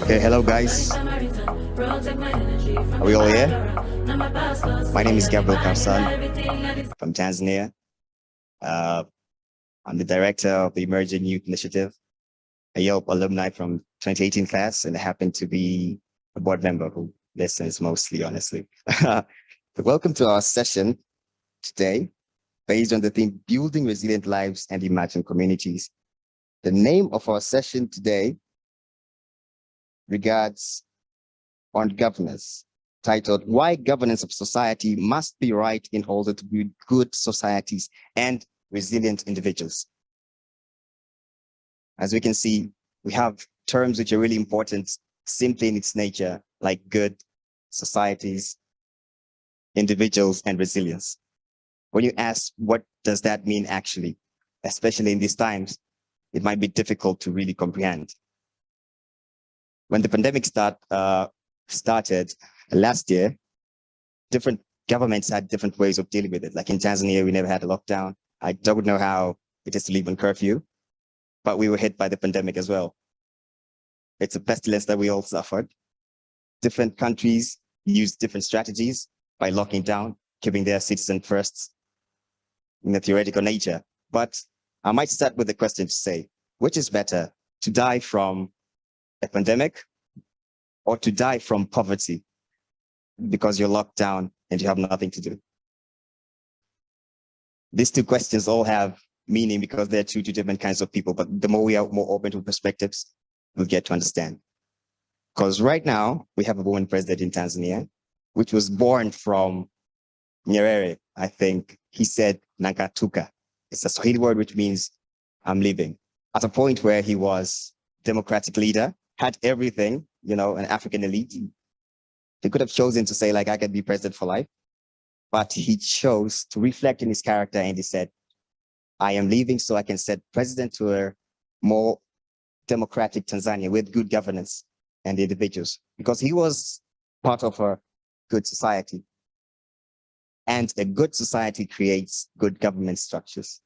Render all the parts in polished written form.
Okay, hello guys. Are we all here? My name is Gabriel Karsan from Tanzania. I'm the director of the Emerging Youth Initiative, a YELP alumni from 2018 class, and I happen to be a board member who listens mostly, honestly. Welcome to our session today, based on the theme, Building Resilient Lives and Imagined Communities. The name of our session today regards on governance, titled Why Governance of Society Must Be Right in Order to Build Good Societies and Resilient Individuals. As we can see, we have terms which are really important simply in its nature, like good societies, individuals, and resilience. When you ask, what does that mean actually, especially in these times, it might be difficult to really comprehend. When the pandemic started last year, different governments had different ways of dealing with it. Like in Tanzania, we never had a lockdown. I don't know how it is to live on curfew, but we were hit by the pandemic as well. It's a pestilence that we all suffered. Different countries use different strategies by locking down, keeping their citizens first in the theoretical nature. But I might start with the question to say, which is better, to die from a pandemic or to die from poverty because you're locked down and you have nothing to do? These two questions all have meaning because they're two different kinds of people, but the more we are more open to perspectives, we'll get to understand. Because right now, we have a woman president in Tanzania, which was born from Nyerere. I think he said Nangatuka. It's a Swahili word which means I'm leaving. At a point where he was democratic leader, had everything, you know, an African elite. He could have chosen to say, like, I can be president for life, but he chose to reflect in his character and he said, I am leaving so I can set president to a more democratic Tanzania with good governance and individuals, because he was part of a good society. And a good society creates good government structures.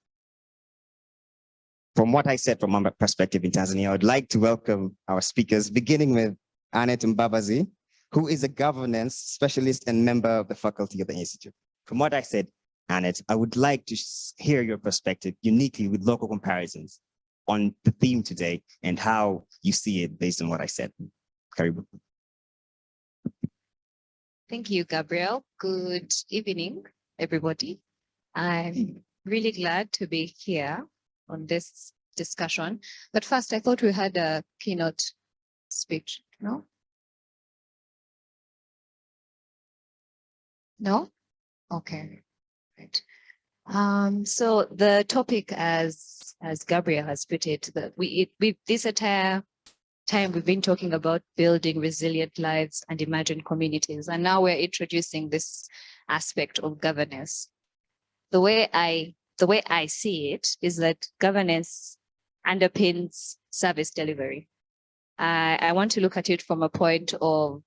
From what I said from my perspective in Tanzania, I would like to welcome our speakers, beginning with Annet Mbabazi, who is a governance specialist and member of the faculty of the Institute. From what I said, Annet, I would like to hear your perspective uniquely with local comparisons on the theme today and how you see it based on what I said. Karibu. Thank you, Gabriel. Good evening, everybody. I'm really glad to be here on this discussion. But first, I thought we had a keynote speech, no? No? Okay, right. So the topic, as Gabriel has put it, that this entire time we've been talking about building resilient lives and imagined communities, and now we're introducing this aspect of governance. The way I see it is that governance underpins service delivery. I want to look at it from a point of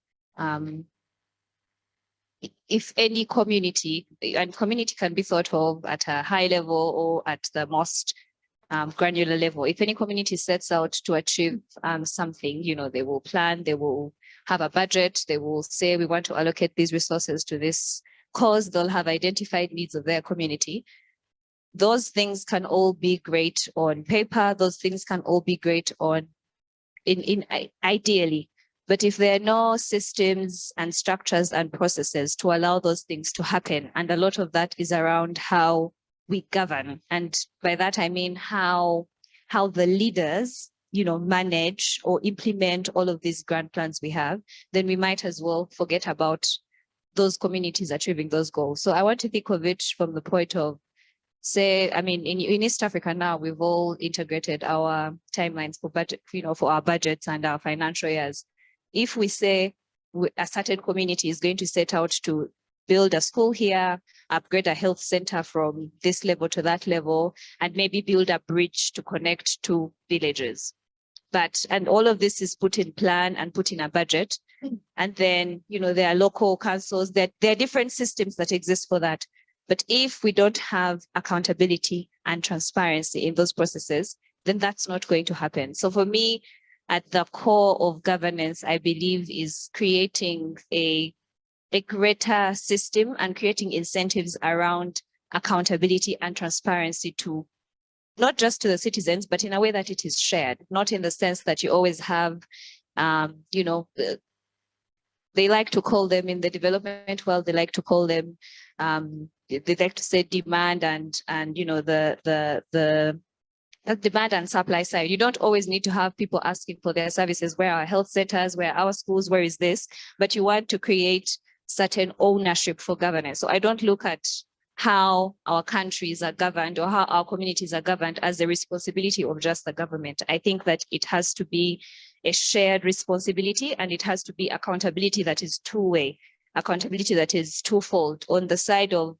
if any community, and community can be thought of at a high level or at the most granular level. If any community sets out to achieve something, you know, they will plan, they will have a budget, they will say, we want to allocate these resources to this cause, they'll have identified needs of their community. Those things can all be great on paper, those things can all be great on ideally. But if there are no systems and structures and processes to allow those things to happen, and a lot of that is around how we govern, and by that I mean how the leaders, you know, manage or implement all of these grand plans we have, then we might as well forget about those communities achieving those goals. So I want to think of it from the point of, say, I mean, in East Africa now, we've all integrated our timelines for budget, you know, for our budgets and our financial years. If we say a certain community is going to set out to build a school here, upgrade a health center from this level to that level, and maybe build a bridge to connect two villages. And all of this is put in plan and put in a budget. And then, you know, there are local councils, there are different systems that exist for that. But if we don't have accountability and transparency in those processes, then that's not going to happen. So for me, at the core of governance, I believe, is creating a greater system and creating incentives around accountability and transparency to not just to the citizens, but in a way that it is shared, not in the sense that you always have, they like to call them in the development world, they like to call them, they like to say demand and the demand and supply side. You don't always need to have people asking for their services. Where are health centers? Where are our schools? Where is this? But you want to create certain ownership for governance. So I don't look at how our countries are governed or how our communities are governed as the responsibility of just the government. I think that it has to be a shared responsibility, and it has to be accountability that is two-way, accountability that is twofold on the side of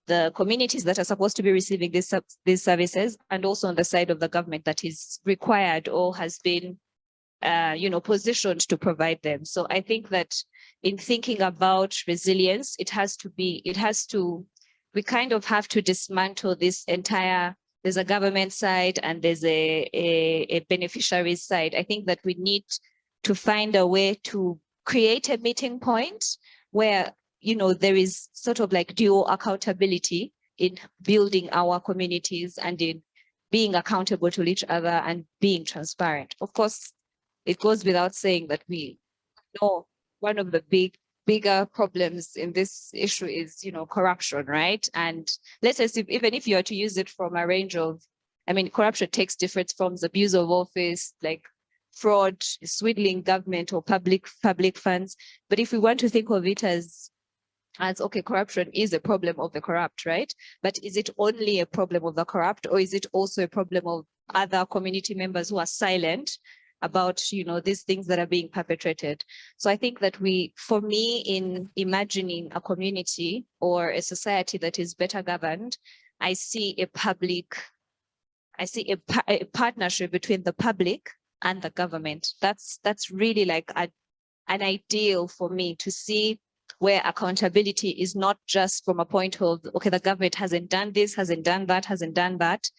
the communities that are supposed to be receiving these services, and also on the side of the government that is required or has been positioned to provide them. So I think that in thinking about resilience, we kind of have to dismantle this entire, there's a government side and there's a beneficiaries side. I think that we need to find a way to create a meeting point where, there is sort of like dual accountability in building our communities and in being accountable to each other and being transparent. Of course, it goes without saying that we know one of the bigger problems in this issue is, corruption, right? And let's say even if you are to use it from a range of, corruption takes different forms: abuse of office, like fraud, swindling government or public funds. But if we want to think of it as okay, corruption is a problem of the corrupt, right? But is it only a problem of the corrupt, or is it also a problem of other community members who are silent about, these things that are being perpetrated? So I think that for me, in imagining a community or a society that is better governed, I see a partnership between the public and the government. That's really like an ideal for me to see, where accountability is not just from a point of, okay, the government hasn't done this, hasn't done that.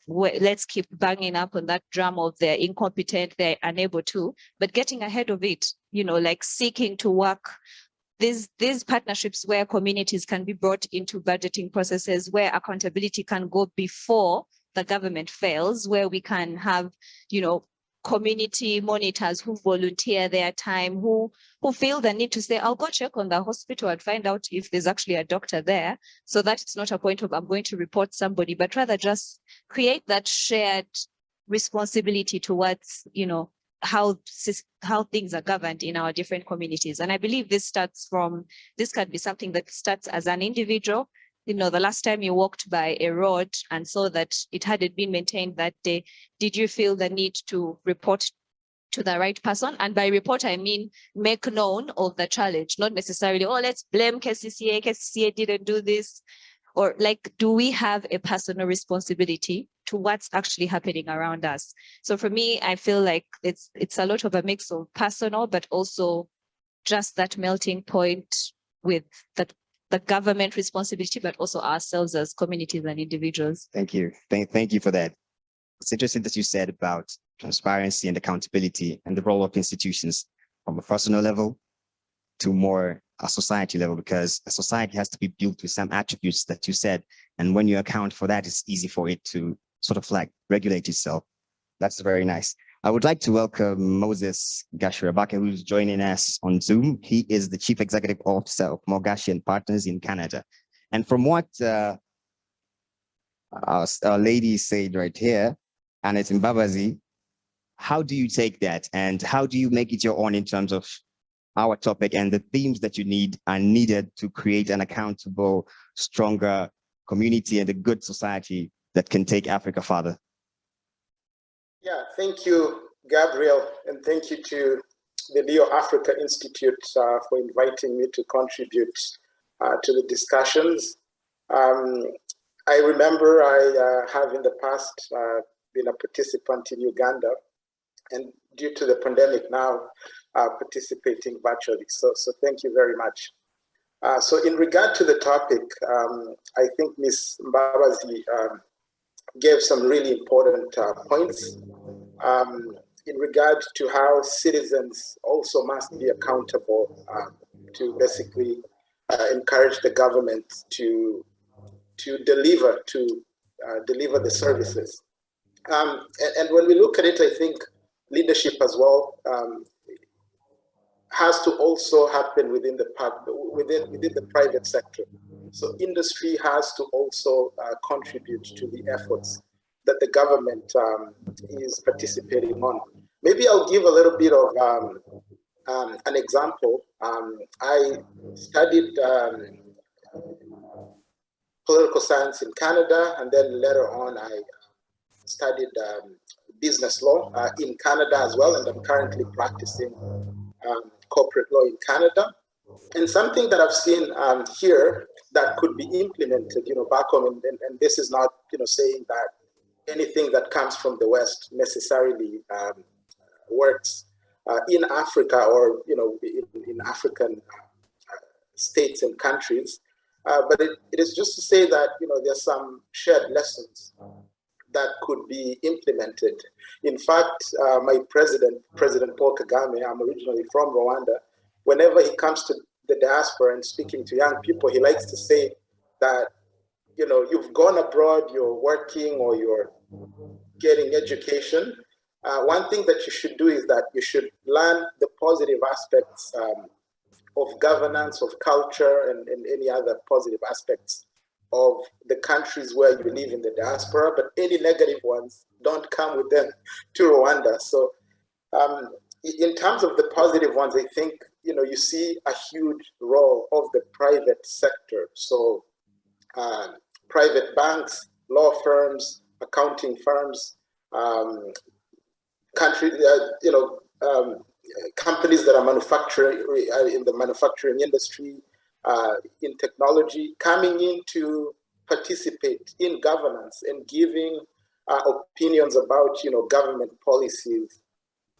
Let's keep banging up on that drum of they're incompetent, they're unable to, but getting ahead of it, like seeking to work these partnerships where communities can be brought into budgeting processes, where accountability can go before the government fails, where we can have, community monitors who volunteer their time, who feel the need to say, I'll go check on the hospital and find out if there's actually a doctor there. So that it's not a point of I'm going to report somebody, but rather just create that shared responsibility towards, how things are governed in our different communities. And I believe this can be something that starts as an individual. The last time you walked by a road and saw that it hadn't been maintained that day, did you feel the need to report to the right person? And by report, I mean make known of the challenge, not necessarily, let's blame KCCA. KCCA didn't do this. Or like, do we have a personal responsibility to what's actually happening around us? So for me, I feel like it's a lot of a mix of personal, but also just that melting point with the government responsibility, but also ourselves as communities and individuals. Thank you. Thank you for that. It's interesting that you said about transparency and accountability and the role of institutions from a personal level to more a society level, because a society has to be built with some attributes that you said. And when you account for that, it's easy for it to sort of like regulate itself. That's very nice. I would like to welcome Moses Gashirabake, who's joining us on Zoom. He is the Chief Executive Officer of Gashi and Partners in Canada. And from what our lady said right here, Annet Mbabazi, how do you take that and how do you make it your own in terms of our topic and the themes that you are needed to create an accountable, stronger community and a good society that can take Africa further? Yeah, thank you, Gabriel, and thank you to the Leo Africa Institute for inviting me to contribute to the discussions. I remember I have in the past been a participant in Uganda, and due to the pandemic now, participating virtually. So thank you very much. So in regard to the topic, I think Ms. Mbabazi gave some really important points. in regard to how citizens also must be accountable to basically encourage the government to deliver the services. And when we look at it, I think leadership as well has to also happen within the private sector. So industry has to also contribute to the efforts that the government is participating on. Maybe I'll give a little bit of an example. I studied political science in Canada, and then later on I studied business law in Canada as well, and I'm currently practicing corporate law in Canada. And something that I've seen here that could be implemented, back home, and this is not, saying that anything that comes from the West necessarily works in Africa or, in African states and countries. But it is just to say that, there's some shared lessons that could be implemented. In fact, my President Paul Kagame, I'm originally from Rwanda, whenever he comes to the diaspora and speaking to young people, he likes to say that, you've gone abroad, you're working or you're getting education. One thing that you should do is that you should learn the positive aspects of governance, of culture, and any other positive aspects of the countries where you live in the diaspora, but any negative ones don't come with them to Rwanda. So in terms of the positive ones, I think, you see a huge role of the private sector. So private banks, law firms, accounting firms, companies that are manufacturing in the manufacturing industry, in technology, coming in to participate in governance and giving opinions about government policies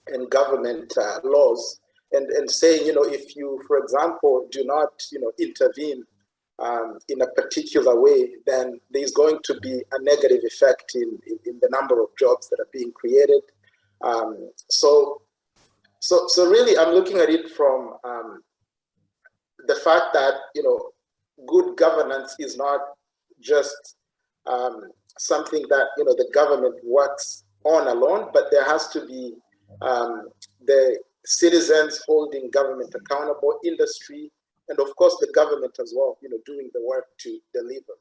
and government laws, and saying if you, for example, do not intervene in a particular way, then there's going to be a negative effect in the number of jobs that are being created. So really, I'm looking at it from the fact that good governance is not just something that the government works on alone, but there has to be the citizens holding government accountable, industry, and of course the government as well, doing the work to deliver.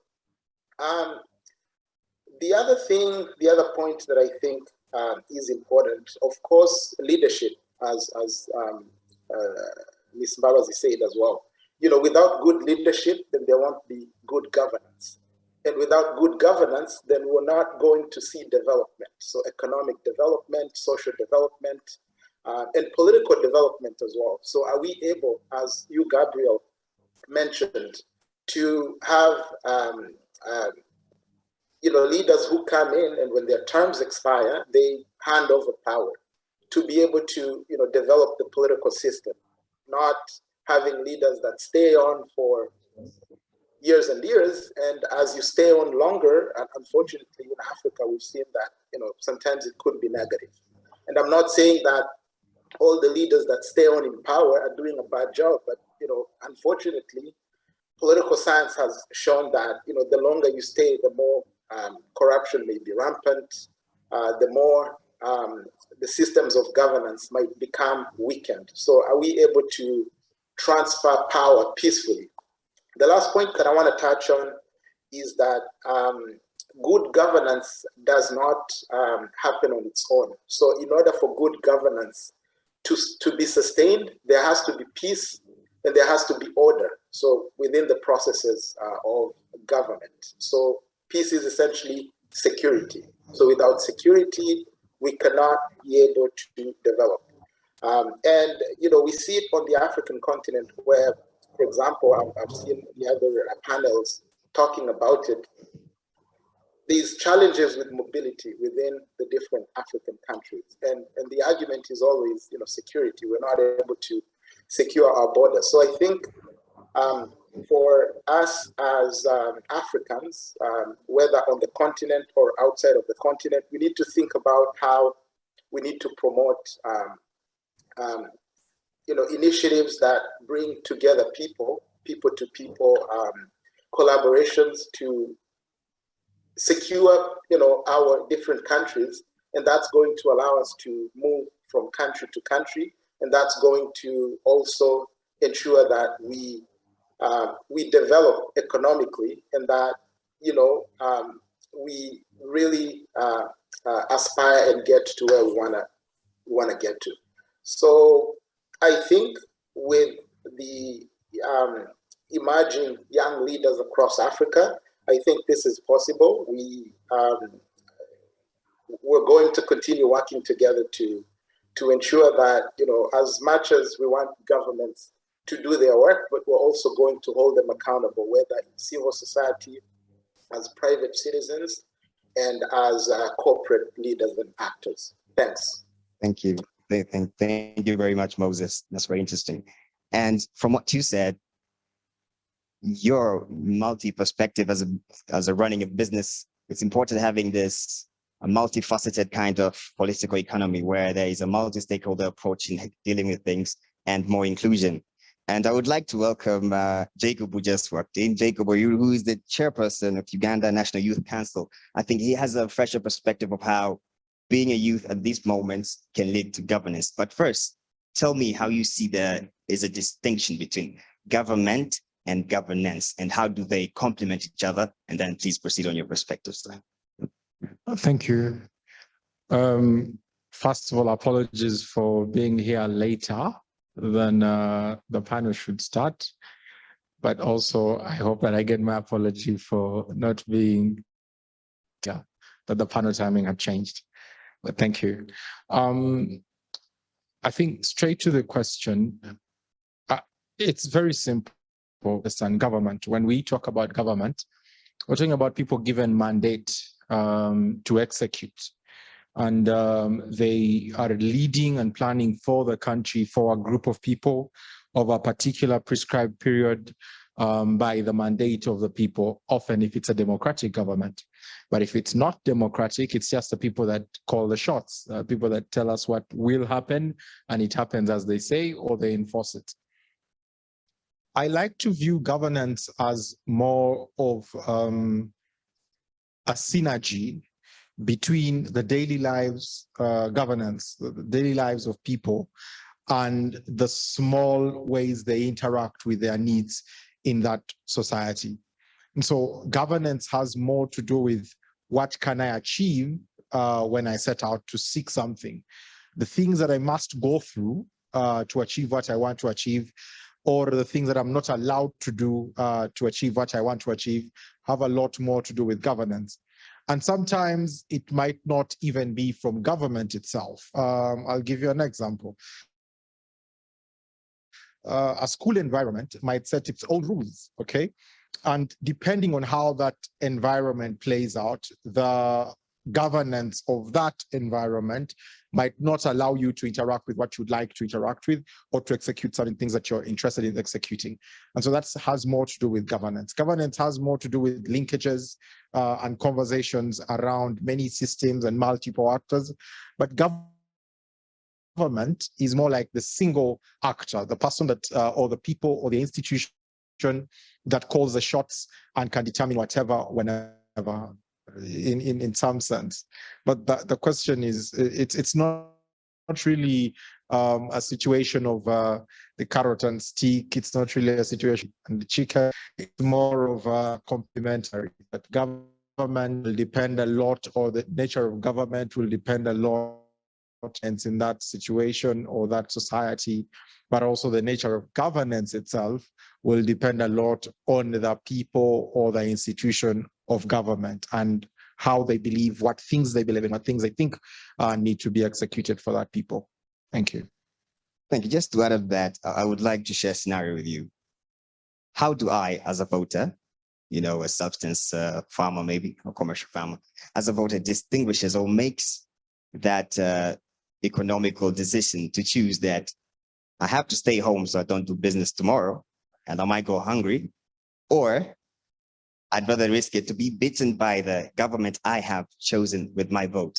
The other point that I think is important, of course, leadership, as Ms. Mbabazi said as well. Without good leadership, then there won't be good governance. And without good governance, then we're not going to see development. So economic development, social development, and political development as well. So are we able, as you, Gabriel, mentioned, to have leaders who come in and when their terms expire, they hand over power to be able to develop the political system, not having leaders that stay on for years and years, and as you stay on longer, and unfortunately in Africa we've seen that sometimes it could be negative. And I'm not saying that all the leaders that stay on in power are doing a bad job, but unfortunately political science has shown that the longer you stay, the more corruption may be rampant, the more the systems of governance might become weakened. So are we able to transfer power peacefully? The last point that I want to touch on is that good governance does not happen on its own. So in order for good governance to be sustained, there has to be peace and there has to be order. So within the processes of government. So peace is essentially security. So without security, we cannot be able to develop. And we see it on the African continent where, for example, I've seen the other panels talking about it. These challenges with mobility within the different African countries. And the argument is always, security. We're not able to secure our borders. So I think for us as Africans, whether on the continent or outside of the continent, we need to think about how we need to promote initiatives that bring together people to people, collaborations to secure, our different countries, and that's going to allow us to move from country to country, and that's going to also ensure that we develop economically, and that we really aspire and get to where we wanna get to. So I think with the emerging young leaders across Africa, I think this is possible. We're going to continue working together to ensure that, as much as we want governments to do their work, but we're also going to hold them accountable, whether in civil society, as private citizens, and as corporate leaders and actors. Thanks. Thank you. Thank you very much, Moses. That's very interesting. And from what you said, your multi-perspective as a running a business, it's important having this a multifaceted kind of political economy where there is a multi-stakeholder approach in dealing with things and more inclusion. And I would like to welcome Jacob, who just walked in. Jacob, who is the chairperson of Uganda National Youth Council. I think he has a fresher perspective of how being a youth at these moments can lead to governance. But first, tell me how you see there is a distinction between government and governance, and how do they complement each other? And then please proceed on your perspectives. Thank you. First of all, apologies for being here later than the panel should start. But also, I hope that I get my apology for not being, that the panel timing had changed. But thank you. I think straight to the question, it's very simple. Understand government. When we talk about government, we're talking about people given mandate to execute. And they are leading and planning for the country, for a group of people of a particular prescribed period by the mandate of the people, often if it's a democratic government. But if it's not democratic, it's just the people that call the shots, people that tell us what will happen, and it happens as they say, or they enforce it. I like to view governance as more of a synergy between the daily lives, governance, the daily lives of people, and the small ways they interact with their needs in that society. And so governance has more to do with what can I achieve when I set out to seek something. The things that I must go through to achieve what I want to achieve, or the things that I'm not allowed to do to achieve what I want to achieve, have a lot more to do with governance. And sometimes it might not even be from government itself. I'll give you an example. A school environment might set its own rules, okay? And depending on how that environment plays out, the governance of that environment might not allow you to interact with what you'd like to interact with, or to execute certain things that you're interested in executing. And so that has more to do with governance. Governance has more to do with linkages and conversations around many systems and multiple actors. But government is more like the single actor, the person that, or the people or the institution that calls the shots and can determine whatever, whenever, in some sense. But the question is, it's not really a situation of the carrot and stick. It's not really a situation and the chicken. It's more of a complementary. But government will depend a lot, or the nature of government will depend a lot in that situation or that society, but also the nature of governance itself will depend a lot on the people or the institution of government and how they believe, what things they believe in, what things they think need to be executed for that people. Thank you. Thank you. Just to add of that, I would like to share a scenario with you. How do I, as a voter, a substance farmer, maybe a commercial farmer, as a voter, distinguishes or makes that economical decision to choose that I have to stay home so I don't do business tomorrow and I might go hungry, or I'd rather risk it to be bitten by the government I have chosen with my vote.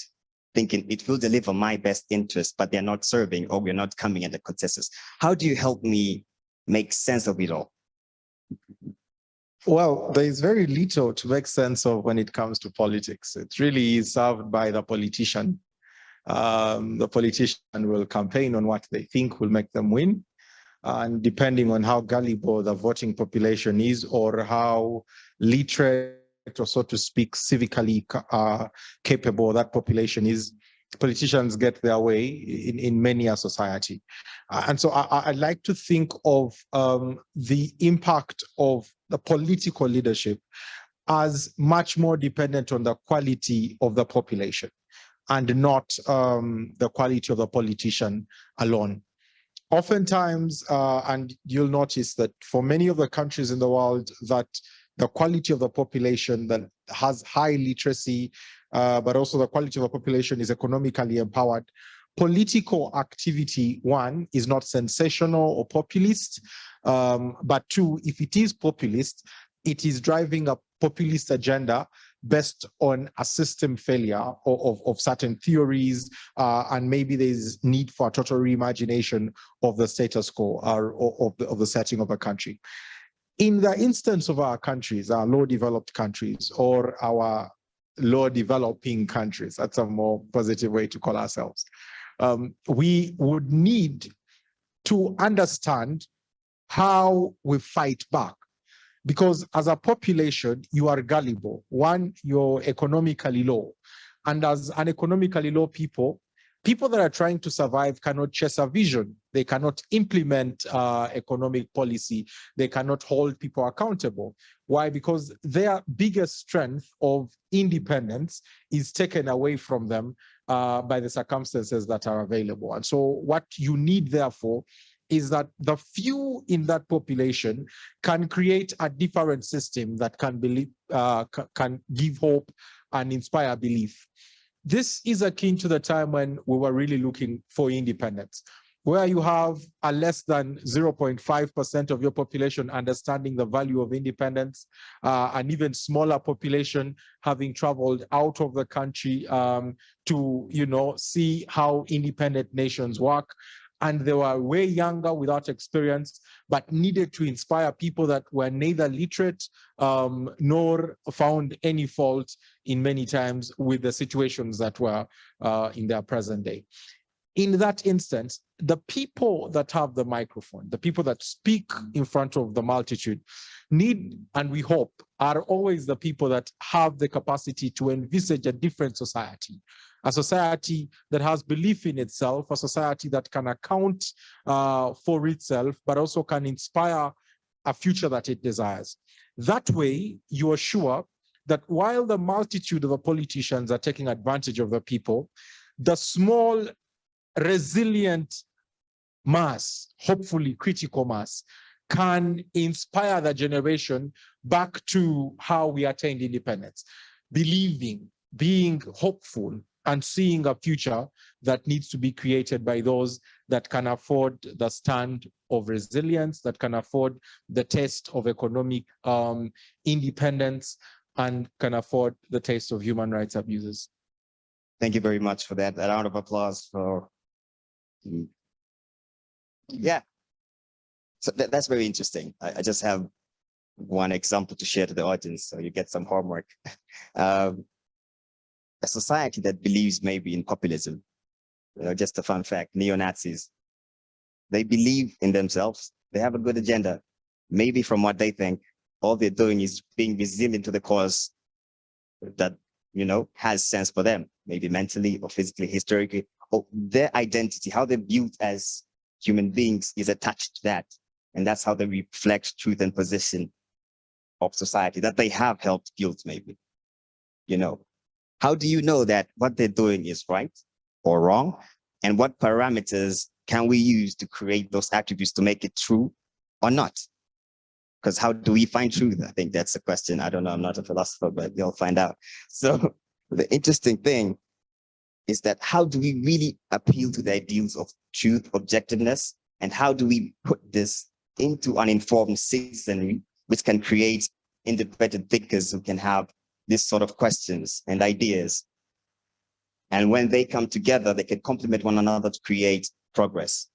thinking it will deliver my best interest, but they're not serving, or we're not coming at the consensus. How do you help me make sense of it all? Well, there is very little to make sense of when it comes to politics. It really is served by the politician. The politician will campaign on what they think will make them win. And depending on how gullible the voting population is, or how literate, or so to speak, civically capable that population is, politicians get their way in many a society. And so I like to think of the impact of the political leadership as much more dependent on the quality of the population, and not the quality of the politician alone. Oftentimes, and you'll notice that for many of the countries in the world, that the quality of the population that has high literacy, but also the quality of the population is economically empowered, political activity, one, is not sensational or populist, but two, if it is populist, it is driving a populist agenda based on a system failure of certain theories, and maybe there's need for a total reimagination of the status quo, or of the setting of a country. In the instance of our countries, our low developed countries, or our low developing countries, that's a more positive way to call ourselves, we would need to understand how we fight back. Because as a population, you are gullible. One, you're economically low. And as an economically low people that are trying to survive cannot chase a vision. They cannot implement economic policy. They cannot hold people accountable. Why? Because their biggest strength of independence is taken away from them by the circumstances that are available. And so what you need, therefore, is that the few in that population can create a different system that can can give hope and inspire belief. This is akin to the time when we were really looking for independence, where you have a less than 0.5% of your population understanding the value of independence, an even smaller population having traveled out of the country to, see how independent nations work. And they were way younger, without experience, but needed to inspire people that were neither literate nor found any fault in many times with the situations that were in their present day. In that instance, the people that have the microphone, the people that speak in front of the multitude, need, and we hope, are always the people that have the capacity to envisage a different society. A society that has belief in itself, a society that can account for itself, but also can inspire a future that it desires. That way, you are sure that while the multitude of the politicians are taking advantage of the people, the small, resilient mass, hopefully critical mass, can inspire the generation back to how we attained independence, believing, being hopeful, and seeing a future that needs to be created by those that can afford the stand of resilience, that can afford the taste of economic independence, and can afford the taste of human rights abuses. Thank you very much for that. A round of applause for, yeah. So that's very interesting. I just have one example to share to the audience, so you get some homework. A society that believes maybe in populism, just a fun fact, neo-Nazis, they believe in themselves. They have a good agenda. Maybe from what they think, all they're doing is being resilient to the cause that, has sense for them, maybe mentally or physically, historically, or their identity, how they're built as human beings is attached to that. And that's how they reflect truth and position of society that they have helped build, maybe, How do you know that what they're doing is right or wrong? And what parameters can we use to create those attributes to make it true or not? Because how do we find truth? I think that's the question. I don't know, I'm not a philosopher, but you'll find out. So the interesting thing is that how do we really appeal to the ideals of truth, objectiveness, and how do we put this into an informed citizenry, which can create independent thinkers who can have this sort of questions and ideas And when they come together, they can complement one another to create progress.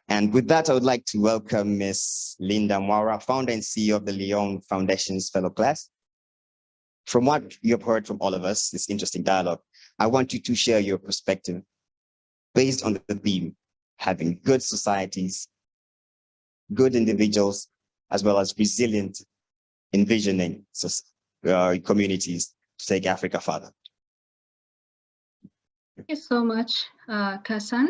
And with that, I would like to welcome Ms. Lyndah Mwaura, founder and CEO of the Leona Foundation's Fellow Class. From what you have heard from all of us, this interesting dialogue, I want you to share your perspective based on the theme, having good societies, good individuals, as well as resilient envisioning communities to take Africa further. Thank you so much, Karsan.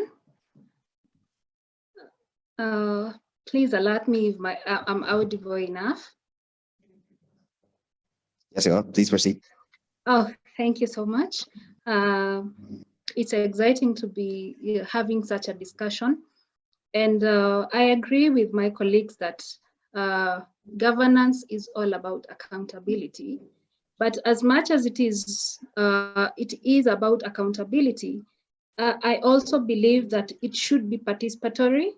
Please alert me if I'm audible enough. Yes, you are. Please proceed. Oh, thank you so much. It's exciting to be having such a discussion. And I agree with my colleagues that governance is all about accountability. But as much as it is about accountability, I also believe that it should be participatory.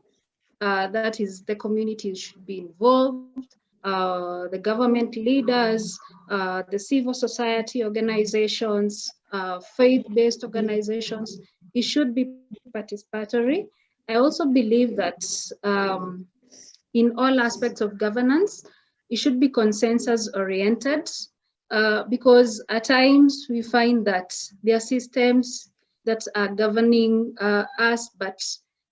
That is, the communities should be involved, the government leaders, the civil society organizations, faith-based organizations. It should be participatory. I also believe that in all aspects of governance, it should be consensus-oriented, because at times we find that there are systems that are governing us, but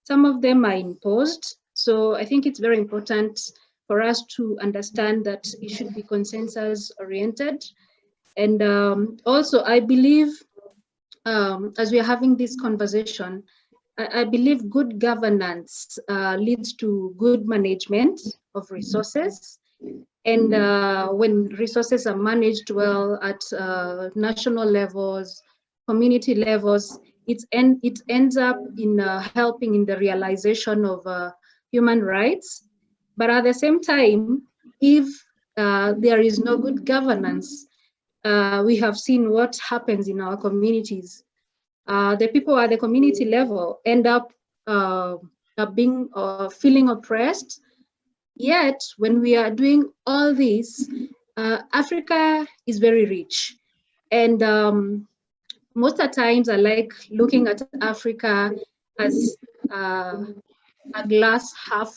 some of them are imposed. So I think it's very important for us to understand that it should be consensus-oriented. And also, I believe, as we are having this conversation, I believe good governance leads to good management of resources. And when resources are managed well at national levels, community levels, it ends up in helping in the realization of human rights. But at the same time, if there is no good governance, we have seen what happens in our communities. The people at the community level end up feeling oppressed. Yet, when we are doing all this, Africa is very rich. And most of the times I like looking at Africa as a glass half,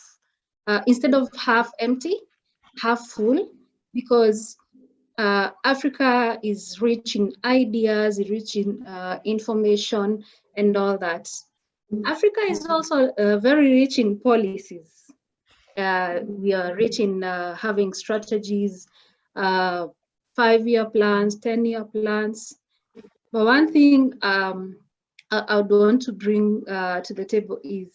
instead of half empty, half full, because Africa is rich in ideas, rich in information and all that. Africa is also very rich in policies. We are rich in having strategies, 5-year plans, 10-year plans. But one thing I would want to bring to the table is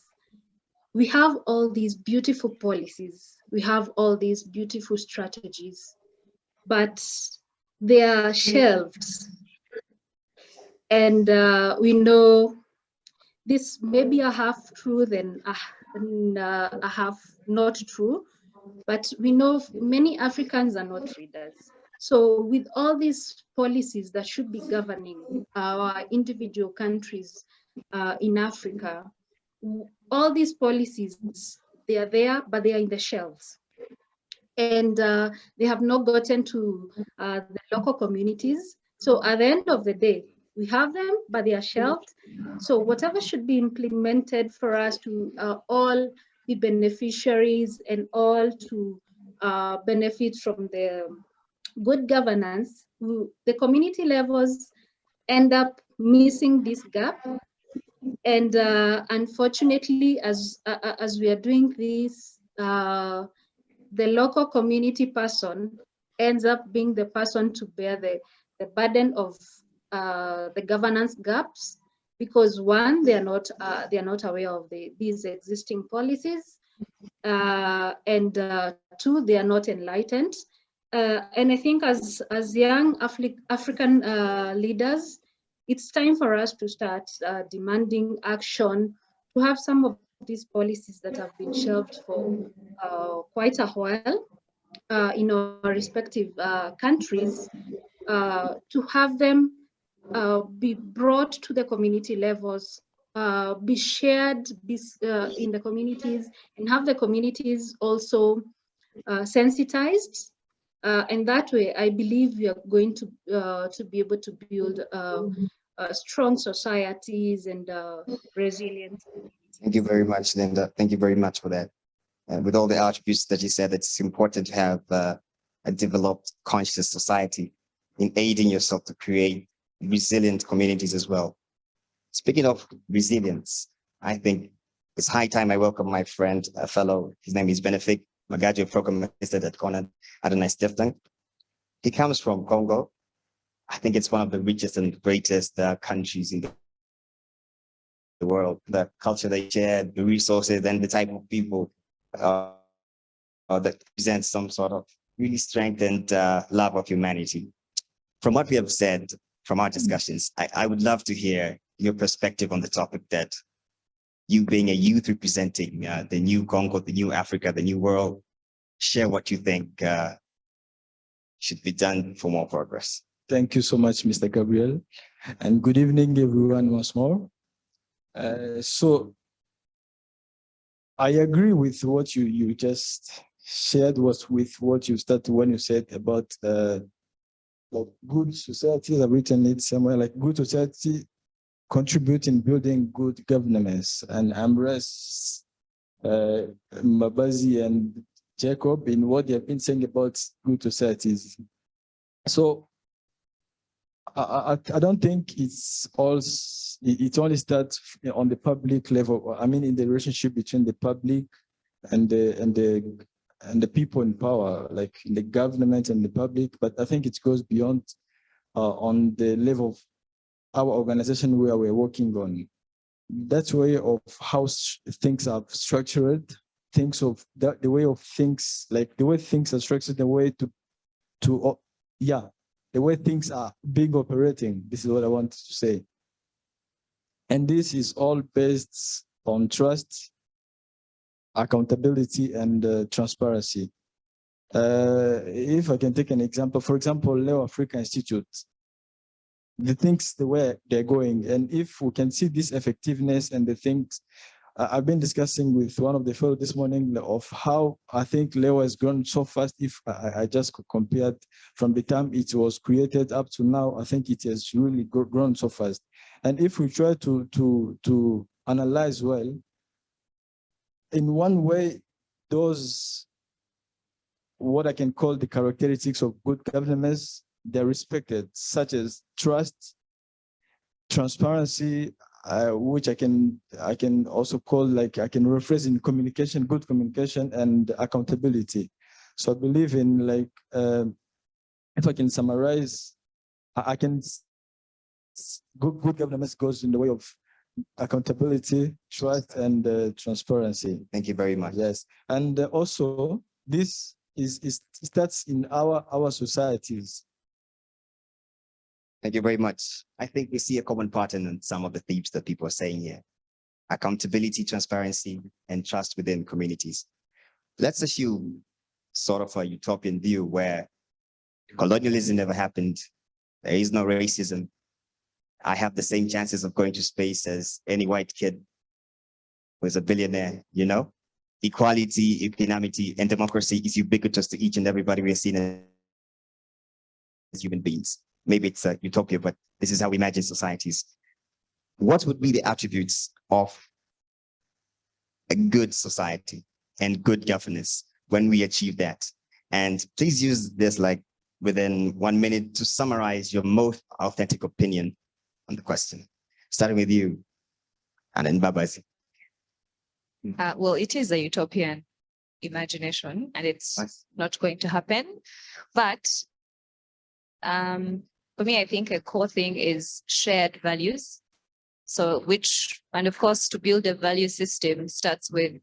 we have all these beautiful policies. We have all these beautiful strategies, but they are shelved. And we know this may be a half truth and a half not true, but we know many Africans are not readers. So with all these policies that should be governing our individual countries in Africa, all these policies, they are there, but they are in the shelves. And they have not gotten to the local communities. So at the end of the day, we have them, but they are shelved. So whatever should be implemented for us to all be beneficiaries and all to benefit from the good governance, the community levels end up missing this gap. And unfortunately, as we are doing this, the local community person ends up being the person to bear the burden of the governance gaps, because one, they are not aware of these existing policies, and two, they are not enlightened. And I think as young African leaders, it's time for us to start demanding action, to have some of these policies that have been shelved for quite a while in our respective countries, to have them be brought to the community levels, be shared in the communities, and have the communities also sensitized. And that way, I believe we are going to be able to build strong societies and resilient. Thank you very much, Lyndah. Thank you very much for that. And with all the attributes that you said, it's important to have a developed, conscious society in aiding yourself to create resilient communities as well. Speaking of resilience, I think it's high time I welcome my friend, a fellow, his name is Benefique, Magadju program minister at Konrad, Adenauer Stiftung. He comes from Congo. I think it's one of the richest and greatest countries in the world. The culture they share, the resources, and the type of people that presents some sort of really strength and love of humanity. From what we have said, from our discussions, I would love to hear your perspective on the topic that you being a youth representing the new Congo, the new Africa, the new world, share what you think should be done for more progress. Thank you so much, Mr. Gabriel, and good evening, everyone, once more. So I agree with what you just shared, was with what you started when you said about like good society. I've written it somewhere, like good society contribute in building good governance, and Ambrose, Mbabazi and Jacob in what they have been saying about good societies. So I don't think it only starts on the public level. I mean, in the relationship between the public and the people in power, like in the government and the public. But I think it goes beyond on the level of our organization where we're working on. That's way of how things are structured, things of the way of things, like the way things are structured, the way the way things are being operating. This is what I want to say. And this is all based on trust, accountability, and transparency. If I can take an example, for example, Leo Africa Institute, the things the way they're going, and if we can see this effectiveness and the things, I've been discussing with one of the fellows this morning of how I think Leo has grown so fast. If I just compared from the time it was created up to now, I think it has really grown so fast. And if we try to analyze well, in one way, those, what I can call the characteristics of good governance, they're respected, such as trust, transparency, which I can also call, like, I can rephrase in communication, good communication, and accountability. So I believe in, like, if I can summarize, good governance goes in the way of accountability, trust, and transparency. Thank you very much. Yes, and also this starts in our societies. Thank you very much. I think we see a common pattern in some of the themes that people are saying here. Accountability, transparency, and trust within communities. Let's assume sort of a utopian view where colonialism never happened. There is no racism. I have the same chances of going to space as any white kid who is a billionaire, you know? Equality, equanimity, and democracy is ubiquitous to each and everybody we are seen as human beings. Maybe it's a utopia, but this is how we imagine societies. What would be the attributes of a good society and good governance when we achieve that? And please use this like within 1 minute to summarize your most authentic opinion on the question. Starting with you, Annet and Mbabazi. Well, it is a utopian imagination and it's not going to happen. But for me, I think a core thing is shared values. So and of course, to build a value system starts with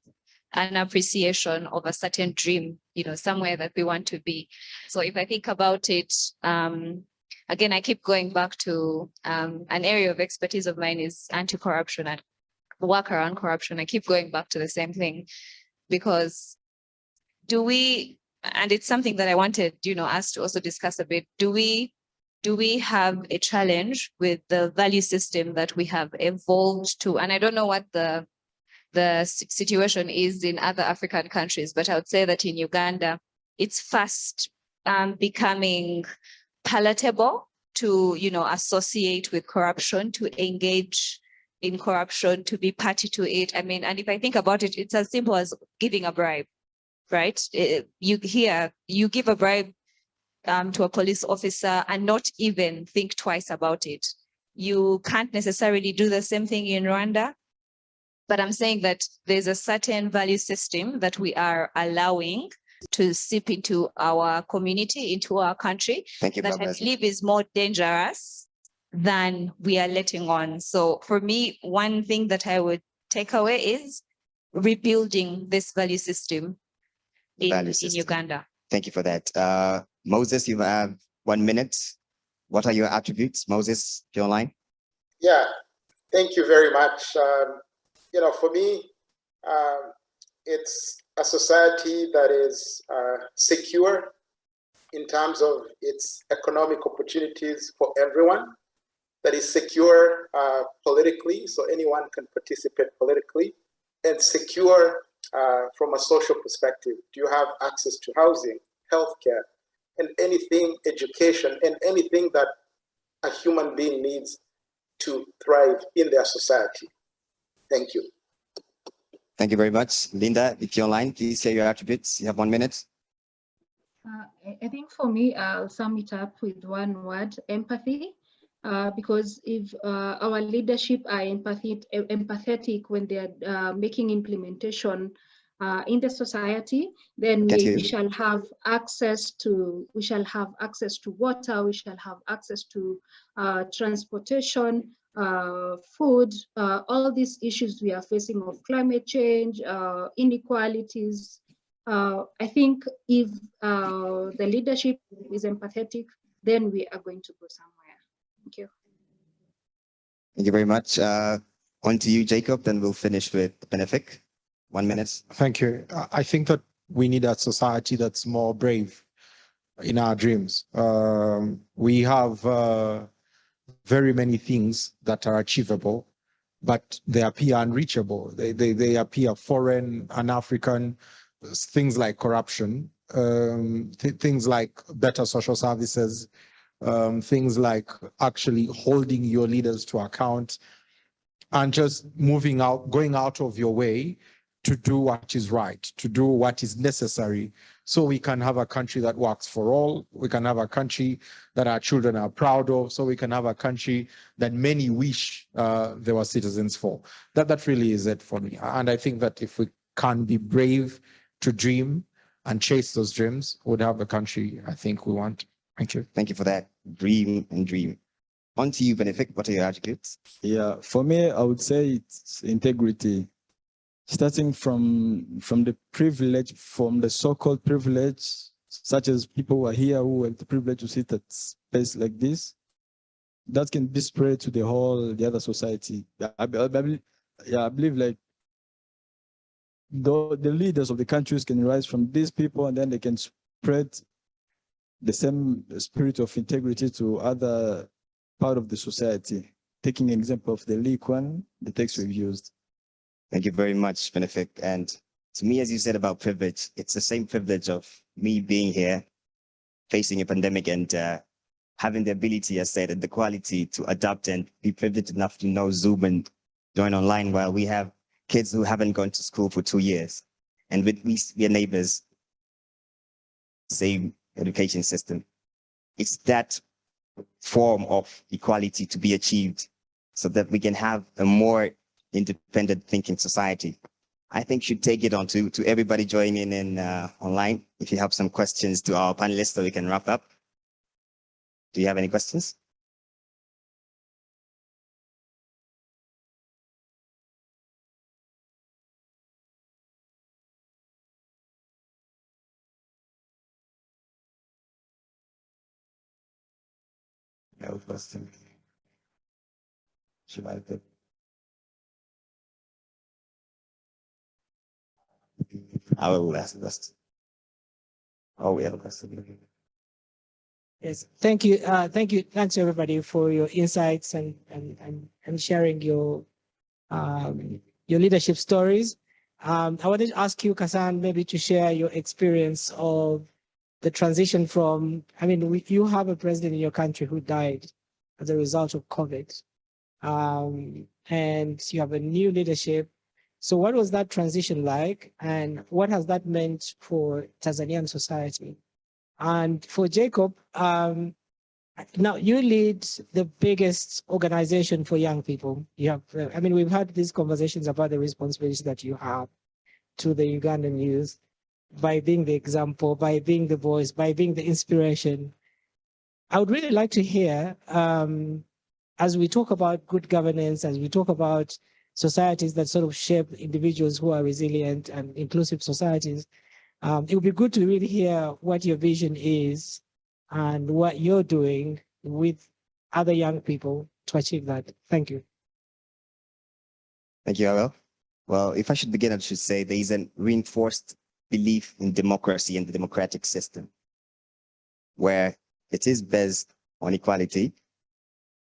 an appreciation of a certain dream, you know, somewhere that we want to be. So if I think about it, again, I keep going back to an area of expertise of mine is anti-corruption and work around corruption. I keep going back to the same thing because and it's something that I wanted, us to also discuss a bit. Do we have a challenge with the value system that we have evolved to? And I don't know what the situation is in other African countries, but I would say that in Uganda, it's fast becoming palatable to, associate with corruption, to engage in corruption, to be party to it. I mean, and if I think about it, it's as simple as giving a bribe, right? You give a bribe to a police officer and not even think twice about it. You can't necessarily do the same thing in Rwanda, but I'm saying that there's a certain value system that we are allowing to seep into our community, into our country, Thank you, that I Mbabazi. believe is more dangerous than we are letting on. So for me, one thing that I would take away is rebuilding this value system in Uganda. Thank you for that. Moses, you have 1 minute. What are your attributes? Moses, if you're online. Yeah, thank you very much. For me, it's a society that is secure in terms of its economic opportunities for everyone, that is secure politically, so anyone can participate politically, and secure from a social perspective. Do you have access to housing, healthcare, and anything, education, and anything that a human being needs to thrive in their society? Thank you. Thank you very much. Lyndah, if you're online, please say your attributes. You have 1 minute. I think for me, I'll sum it up with one word: empathy. Because if our leadership are empathetic when they are making implementation in the society, then we shall have access to water, we shall have access to transportation, food, all these issues we are facing of climate change, inequalities. I think if the leadership is empathetic, then we are going to go somewhere. Thank you. Thank you very much. On to you, Jacob, then we'll finish with Benefique. 1 minute. Thank you. I think that we need a society that's more brave in our dreams. We have very many things that are achievable, but they appear unreachable. They appear foreign, un-African, things like corruption, things like better social services, things like actually holding your leaders to account and just going out of your way to do what is right, to do what is necessary, so we can have a country that works for all. We can have a country that our children are proud of, so we can have a country that many wish they were citizens for. That really is it for me. And I think that if we can be brave to dream and chase those dreams, we'd have the country I think we want. Thank you. Thank you for that. Dream and dream. On to you, Benefique. What are your attributes? Yeah, for me, I would say it's integrity. Starting from the privilege, from the so-called privilege, such as people who are here who have the privilege to sit at space like this, that can be spread to the other society. I believe like the leaders of the countries can rise from these people, and then they can spread the same spirit of integrity to other part of the society. Taking an example of the leak one, the text we've used. Thank you very much, Benefique. And to me, as you said about privilege, it's the same privilege of me being here, facing a pandemic, and having the ability, as said, and the quality to adapt and be privileged enough to know Zoom and join online, while we have kids who haven't gone to school for 2 years. And we are neighbors, same education system. It's that form of equality to be achieved so that we can have a more independent thinking society. I think should take it on to everybody joining in online. If you have some questions to our panelists, so we can wrap up. Do you have any questions? No question. Should I put? I will ask the question. Oh, we have a question. Yes, thank you. Thank you. Thanks everybody for your insights and sharing your leadership stories. I wanted to ask you, Karsan, maybe to share your experience of the transition from, I mean, you have a president in your country who died as a result of COVID, and you have a new leadership. So what was that transition like, and what has that meant for Tanzanian society? And for Jacob, now you lead the biggest organization for young people. You have, I mean, we've had these conversations about the responsibilities that you have to the Ugandan youth by being the example, by being the voice, by being the inspiration. I would really like to hear, as we talk about good governance, as we talk about societies that sort of shape individuals who are resilient and inclusive societies, it would be good to really hear what your vision is and what you're doing with other young people to achieve that. Thank you. Thank you, Ariel. Well, if I should begin, I should say there is a reinforced belief in democracy and the democratic system, where it is based on equality,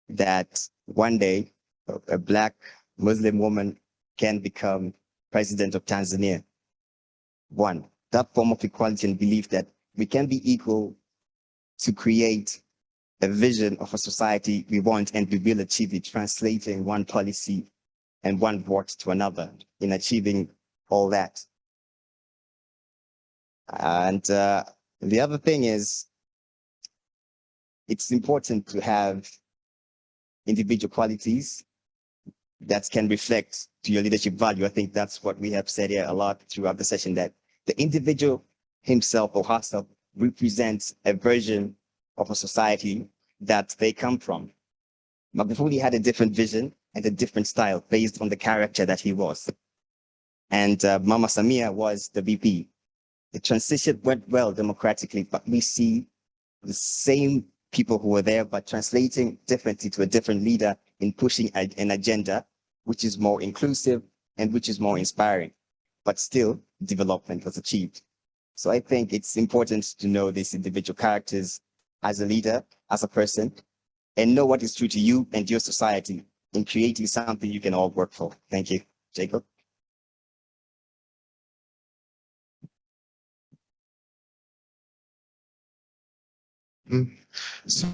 that one day a Black Muslim woman can become president of Tanzania. One, that form of equality and belief that we can be equal to create a vision of a society we want and we will achieve it, translating one policy and one vote to another in achieving all that. And the other thing is, it's important to have individual qualities that can reflect to your leadership value. I think that's what we have said here a lot throughout the session, that the individual himself or herself represents a version of a society that they come from. Magufuli had a different vision and a different style based on the character that he was. And Mama Samia was the VP. The transition went well democratically, but we see the same people who were there, but translating differently to a different leader in pushing an agenda which is more inclusive and which is more inspiring, but still development was achieved. So I think it's important to know these individual characters as a leader, as a person, and know what is true to you and your society in creating something you can all work for. Thank you. Jacob? So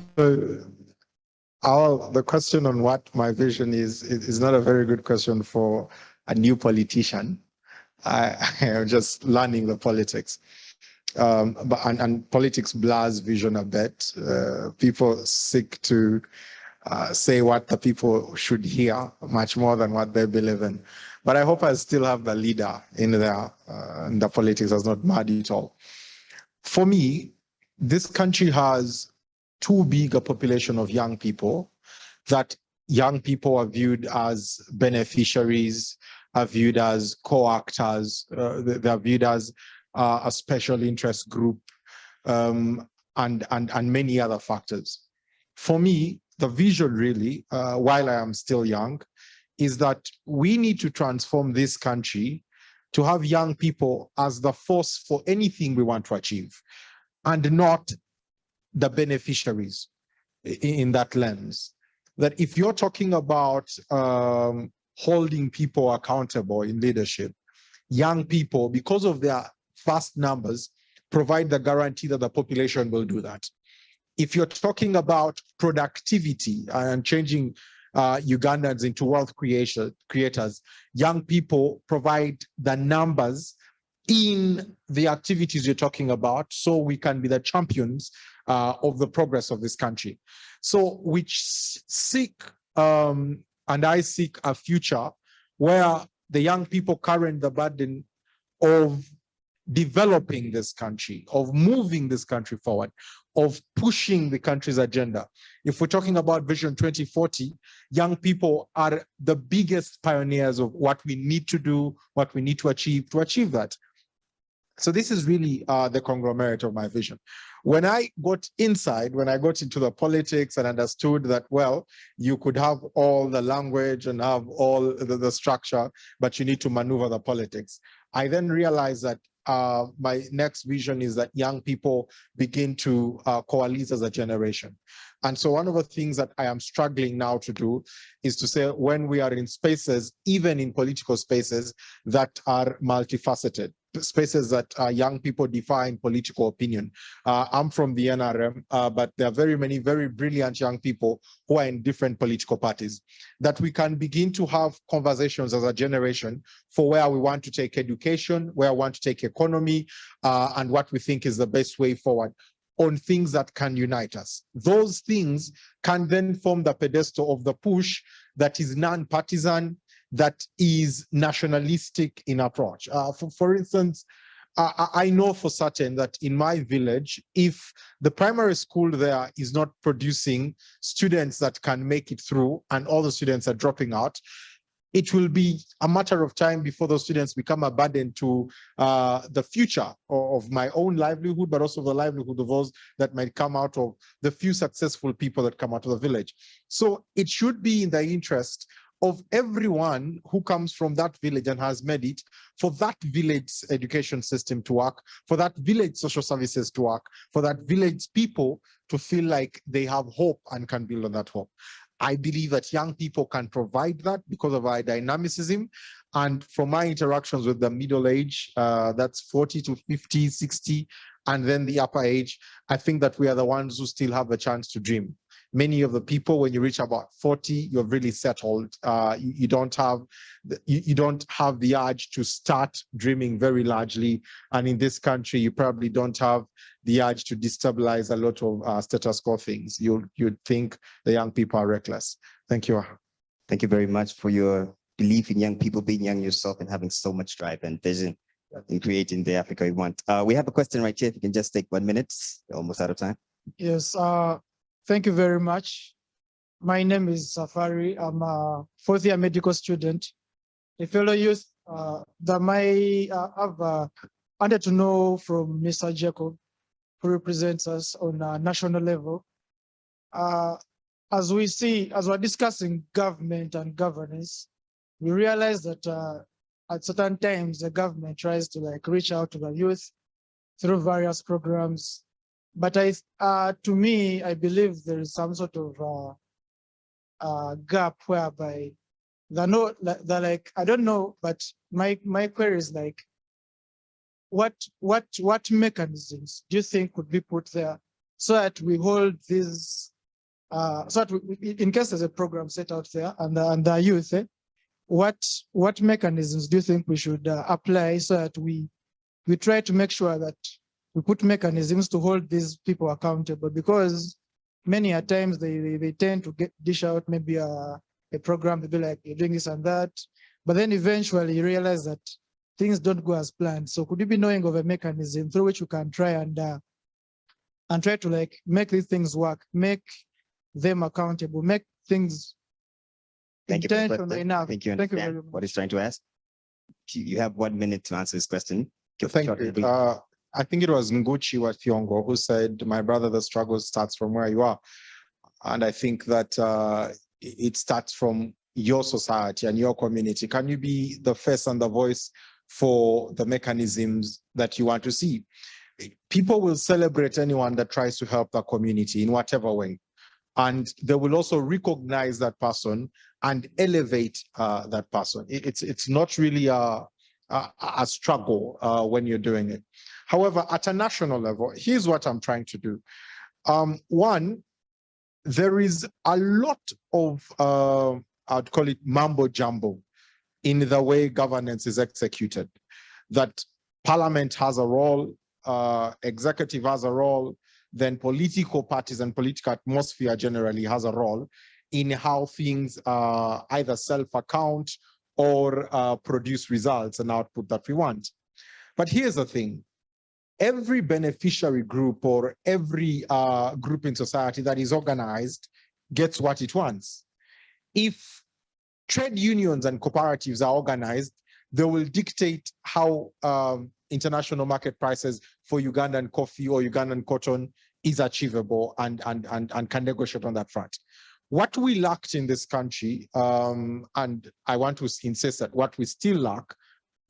the question on what my vision is not a very good question for a new politician. I am just learning the politics. And politics blurs vision a bit. People seek to say what the people should hear much more than what they believe in. But I hope I still have the leader in there, and the politics is not mad at all. For me, this country has too big a population of young people, that young people are viewed as beneficiaries, are viewed as co-actors, they're viewed as a special interest group, and many other factors. For me, the vision really, while I am still young, is that we need to transform this country to have young people as the force for anything we want to achieve, and not the beneficiaries in that lens. That if you're talking about holding people accountable in leadership, young people, because of their vast numbers, provide the guarantee that the population will do that. If you're talking about productivity and changing Ugandans into wealth creators, young people provide the numbers in the activities you're talking about, so we can be the champions of the progress of this country. So we seek, and I seek, a future where the young people carry the burden of developing this country, of moving this country forward, of pushing the country's agenda. If we're talking about Vision 2040, young people are the biggest pioneers of what we need to do, what we need to achieve that. So this is really the conglomerate of my vision. When I got inside, when I got into the politics and understood that, well, you could have all the language and have all the structure, but you need to maneuver the politics. I then realized that my next vision is that young people begin to coalesce as a generation. And so one of the things that I am struggling now to do is to say, when we are in spaces, even in political spaces that are multifaceted, spaces that young people define political opinion. I'm from the NRM, but there are very many very brilliant young people who are in different political parties, that we can begin to have conversations as a generation for where we want to take education, where we want to take economy, and what we think is the best way forward on things that can unite us. Those things can then form the pedestal of the push that is non-partisan, that is nationalistic in approach. For instance, I know for certain that in my village, if the primary school there is not producing students that can make it through and all the students are dropping out, it will be a matter of time before those students become a burden to the future of my own livelihood, but also the livelihood of those that might come out of the few successful people that come out of the village. So it should be in the interest of everyone who comes from that village and has made it, for that village education system to work, for that village social services to work, for that village people to feel like they have hope and can build on that hope. I believe that young people can provide that because of our dynamicism. And from my interactions with the middle age, that's 40 to 50, 60, and then the upper age, I think that we are the ones who still have a chance to dream. Many of the people, when you reach about 40, you're really settled. You don't have the urge to start dreaming very largely. And in this country, you probably don't have the urge to destabilize a lot of status quo things. You'd think the young people are reckless. Thank you. Thank you very much for your belief in young people, being young yourself and having so much drive and vision in creating the Africa we want. We have a question right here. If you can just take 1 minute, we're almost out of time. Yes, thank you very much. My name is Safari. I'm a fourth-year medical student. A fellow youth I've wanted to know from Mr. Jacob, who represents us on a national level. As we're discussing government and governance, we realize that at certain times the government tries to reach out to the youth through various programs. But to me, I believe there is some sort of gap whereby I don't know, but my query is what mechanisms do you think could be put there so that we hold these, so that in case there's a program set out there and the youth, what mechanisms do you think we should apply so that we try to make sure that we put mechanisms to hold these people accountable? Because many a times they tend to dish out maybe a program to be like, you're doing this and that, but then eventually you realize that things don't go as planned. So could you be knowing of a mechanism through which you can try and try to make these things work, make them accountable, make things intentional enough? Thank you. Thank you very much. What he's trying to ask. You have 1 minute to answer this question. Thank you. I think it was Nguchi Wathiongo who said, my brother, the struggle starts from where you are. And I think that it starts from your society and your community. Can you be the face and the voice for the mechanisms that you want to see? People will celebrate anyone that tries to help the community in whatever way. And they will also recognize that person and elevate that person. It's not really a struggle when you're doing it. However, at a national level, here's what I'm trying to do. One, there is a lot of, I'd call it mambo jumbo in the way governance is executed. That parliament has a role, executive has a role, then political parties and political atmosphere generally has a role in how things either self-account or produce results and output that we want. But here's the thing. Every beneficiary group or every group in society that is organized gets what it wants. If trade unions and cooperatives are organized, they will dictate how international market prices for Ugandan coffee or Ugandan cotton is achievable and can negotiate on that front. What we lacked in this country, and I want to insist that what we still lack,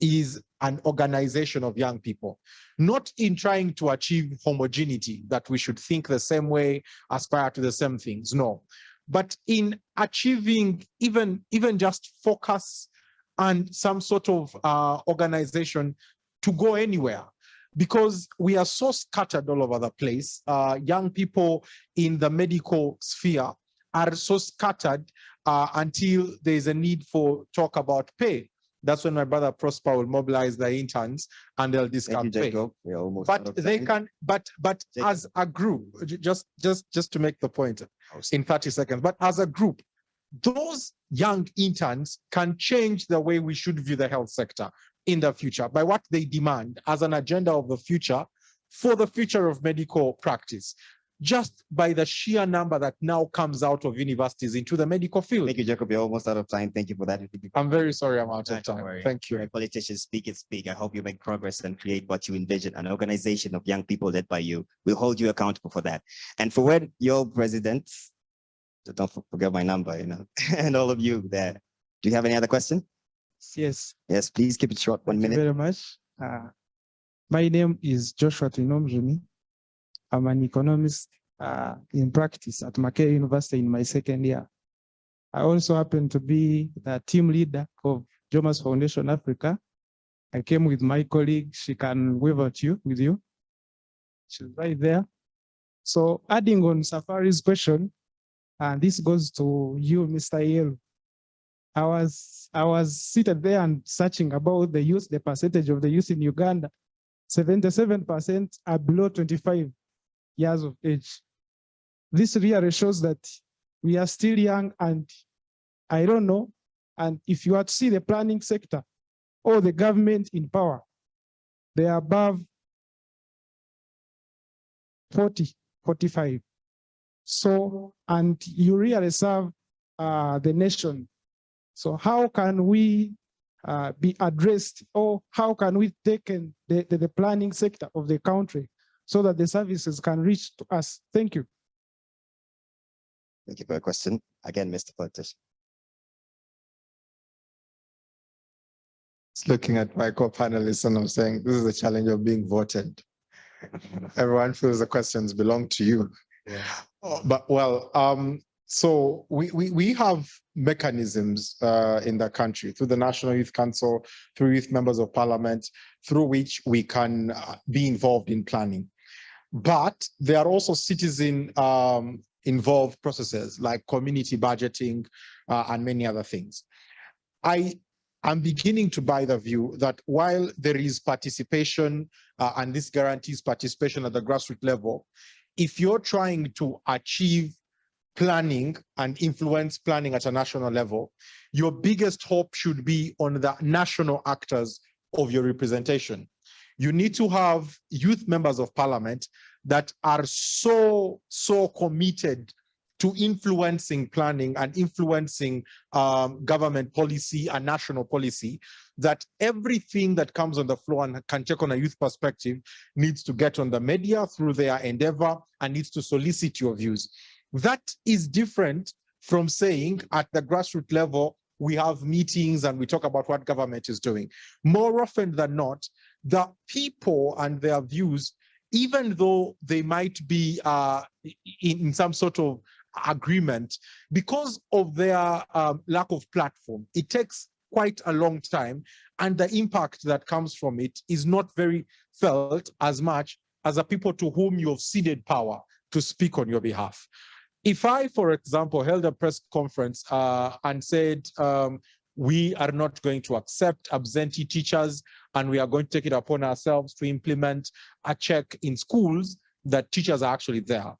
is an organization of young people, not in trying to achieve homogeneity, that we should think the same way, aspire to the same things, no, but in achieving even just focus and some sort of organization to go anywhere because we are so scattered all over the place. Young people in the medical sphere are so scattered until there's a need for talk about pay. That's when my brother Prosper will mobilize the interns and they'll discuss pay. But they can, but as a group, just to make the point in 30 seconds, but as a group, those young interns can change the way we should view the health sector in the future by what they demand as an agenda of the future for the future of medical practice, just by the sheer number that now comes out of universities into the medical field. Thank you, Jacob. You're almost out of time. Thank you for that. I'm very sorry I'm out of time. Thank you. Politicians speak. I hope you make progress and create what you envision, an organization of young people led by you. We'll hold you accountable for that. And for when your president, so don't forget my number, you know, and all of you there. Do you have any other question? Yes. Yes, please keep it short, 1 minute. Thank you very much. My name is Joshua Tinomjumi. I'm an economist in practice at Makerere University in my second year. I also happen to be the team leader of Jomas Foundation Africa. I came with my colleague. She can wave at you with you. She's right there. So adding on Safari's question, and this goes to you, Mr. Eyeru. I was seated there and searching about the youth, the percentage of the youth in Uganda. 77% are below 25 years of age. This really shows that we are still young, and I don't know. And if you are to see the planning sector or the government in power, they are above 40, 45. So, and you really serve the nation. So how can we be addressed, or how can we take the planning sector of the country so that the services can reach to us? Thank you. Thank you for your question. Again, Mr. Politician. Looking at my co-panelists and I'm saying, this is the challenge of being voted. Everyone feels the questions belong to you. Yeah. But well, so we have mechanisms in the country through the National Youth Council, through youth members of parliament, through which we can be involved in planning. But there are also citizen involved processes like community budgeting and many other things. I'm beginning to buy the view that while there is participation and this guarantees participation at the grassroots level, if you're trying to achieve planning and influence planning at a national level, your biggest hope should be on the national actors of your representation. You need to have youth members of parliament that are so committed to influencing planning and influencing government policy and national policy, that everything that comes on the floor and can take on a youth perspective needs to get on the media through their endeavor and needs to solicit your views. That is different from saying at the grassroots level, we have meetings and we talk about what government is doing. More often than not, the people and their views, even though they might be in some sort of agreement, because of their lack of platform, it takes quite a long time, and the impact that comes from it is not very felt as much as the people to whom you have ceded power to speak on your behalf. If I, for example, held a press conference and said, we are not going to accept absentee teachers, and we are going to take it upon ourselves to implement a check in schools that teachers are actually there,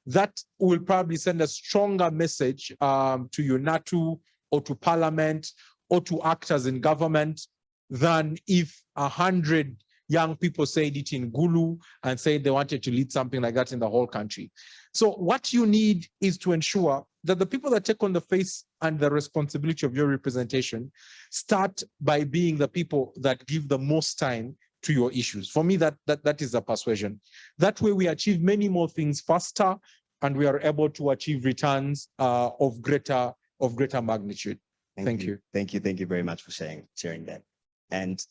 that will probably send a stronger message to UNATU or to parliament or to actors in government than if 100 young people said it in Gulu and said they wanted to lead something like that in the whole country. So what you need is to ensure that the people that take on the face and the responsibility of your representation start by being the people that give the most time to your issues. For me, that is the persuasion. That way we achieve many more things faster, and we are able to achieve returns of greater magnitude. Thank you. Thank you very much for sharing that. And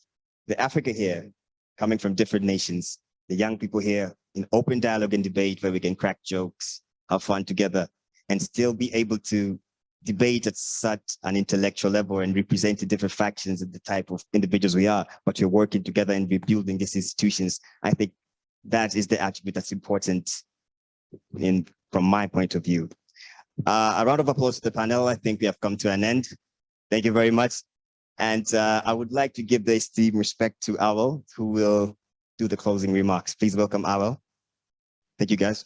the Africa here, coming from different nations, the young people here in open dialogue and debate where we can crack jokes, have fun together, and still be able to debate at such an intellectual level and representing different factions and the type of individuals we are, but we're working together and rebuilding these institutions. I think that is the attribute that's important from my point of view. A round of applause to the panel. I think we have come to an end. Thank you very much. And I would like to give the esteemed respect to Awel, who will do the closing remarks. Please welcome Awel. Thank you, guys.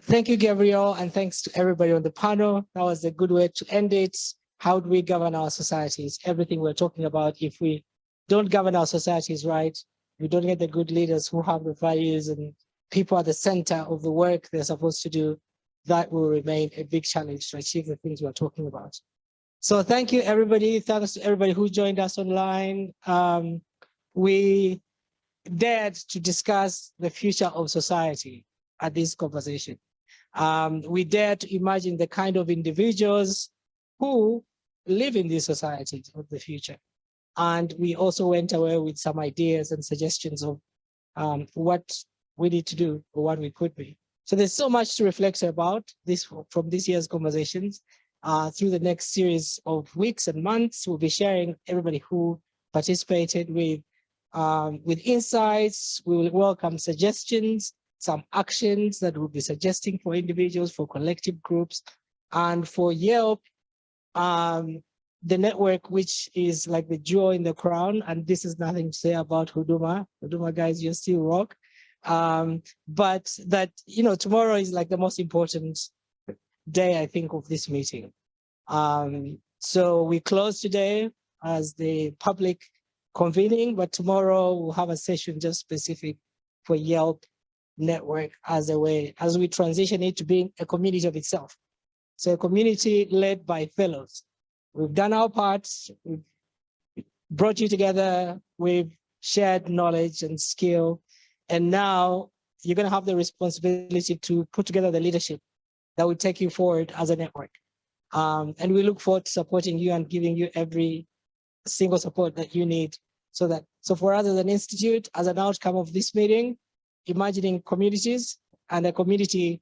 Thank you, Gabriel, and thanks to everybody on the panel. That was a good way to end it. How do we govern our societies? Everything we're talking about, if we don't govern our societies right, we don't get the good leaders who have the values and people at the center of the work they're supposed to do, that will remain a big challenge to achieve the things we're talking about. So thank you, everybody. Thanks to everybody who joined us online. We dared to discuss the future of society at this conversation. We dare to imagine the kind of individuals who live in these societies of the future. And we also went away with some ideas and suggestions of what we need to do or what we could be. So there's so much to reflect about this from this year's conversations. Through the next series of weeks and months, we'll be sharing everybody who participated with insights. We will welcome suggestions, some actions that we'll be suggesting for individuals, for collective groups, and for YELP, the network, which is like the jewel in the crown. And this is nothing to say about Huduma. Huduma guys, you still rock. But that, tomorrow is like the most important day, I think, of this meeting. So we close today as the public convening, but tomorrow we'll have a session just specific for YELP network as a way, as we transition it to being a community of itself. So a community led by fellows. We've done our parts, we've brought you together, we've shared knowledge and skill, and now you're going to have the responsibility to put together the leadership that will take you forward as a network. And we look forward to supporting you and giving you every single support that you need. So for us as an institute, as an outcome of this meeting, imagining communities and a community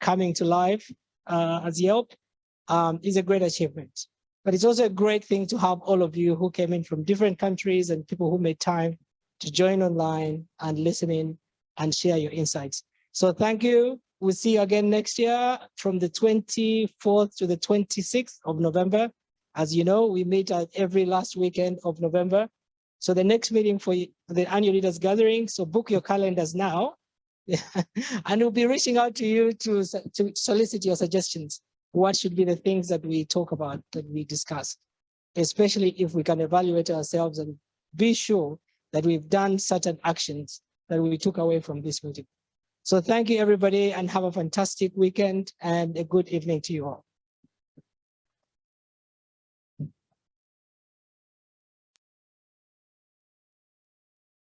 coming to life as YELP is a great achievement. But it's also a great thing to have all of you who came in from different countries and people who made time to join online and listen in and share your insights. So thank you. We'll see you again next year from the 24th to the 26th of November. As you know, we meet at every last weekend of November. So the next meeting for the annual leaders gathering, so book your calendars now. And we'll be reaching out to you to solicit your suggestions. What should be the things that we talk about, that we discuss, especially if we can evaluate ourselves and be sure that we've done certain actions that we took away from this meeting. So thank you, everybody, and have a fantastic weekend and a good evening to you all.